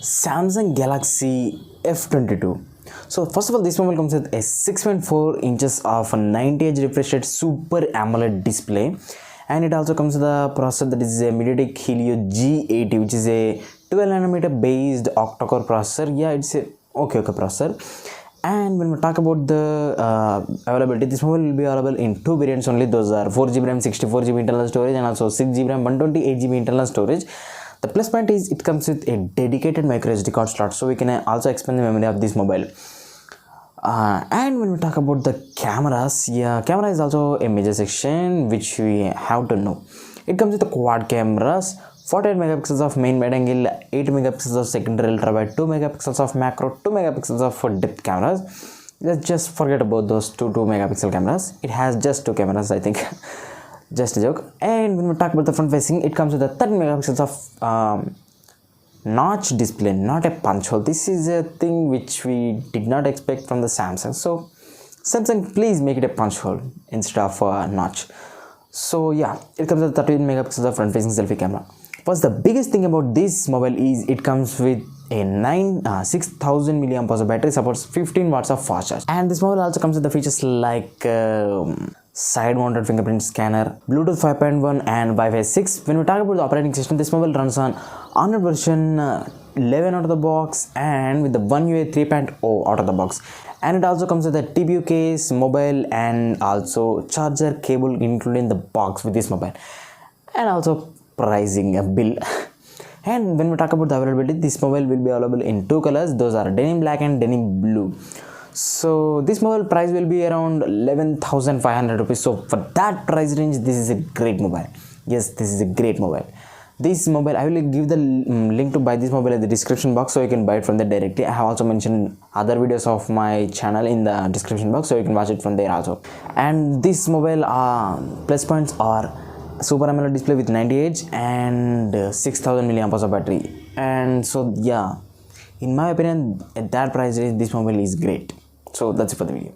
Samsung Galaxy F22. So first of all, this mobile comes with a 6.4 inches of 90Hz refresh rate Super AMOLED display, and it also comes with a processor that is a MediaTek Helio G80, which is a 12nm based octa-core processor. Yeah, it's a okay processor. And when we talk about the availability, this mobile will be available in two variants only. Those are 4GB RAM, 64GB internal storage, and also 6GB RAM, 128GB internal storage. The plus point is it comes with a dedicated micro SD card slot, so we can also expand the memory of this mobile. And when we talk about the cameras, yeah, camera is also a major section which we have to know. It comes with the quad cameras, 48 megapixels of main wide angle, 8 megapixels of secondary ultra wide, 2 megapixels of macro, 2 megapixels of depth cameras. Let's just forget about those two megapixel cameras. It has just two cameras, I think. Just a joke. And when we talk about the front facing, it comes with a 30 megapixels of notch display, not a punch hole. This is a thing which we did not expect from the Samsung. So Samsung, please make it a punch hole instead of a notch. So yeah, it comes with 13 megapixels of front facing selfie camera. What's the biggest thing about this mobile is it comes with a 6000 milliamp hour battery, supports 15 watts of fast charge, and this mobile also comes with the features like side mounted fingerprint scanner, Bluetooth 5.1 and Wi-Fi 6. When we talk about the operating system, this mobile runs on Android version 11 out of the box and with the One UI 3.0 out of the box, and it also comes with a TPU case, mobile, and also charger cable included in the box with this mobile, and also pricing a bill. And when we talk about the availability, this mobile will be available in two colors. Those are denim black and denim blue. So this mobile price will be around 11,500 rupees. So for that price range, this is a great mobile. Yes, this is a great mobile. This mobile, I will give the link to buy this mobile in the description box, so you can buy it from there directly. I have also mentioned other videos of my channel in the description box, so you can watch it from there also. And this mobile plus points are Super AMOLED display with 90Hz and 6000 milliamp hours of battery. And so yeah, in my opinion, at that price range, this mobile is great. So that's it for the video.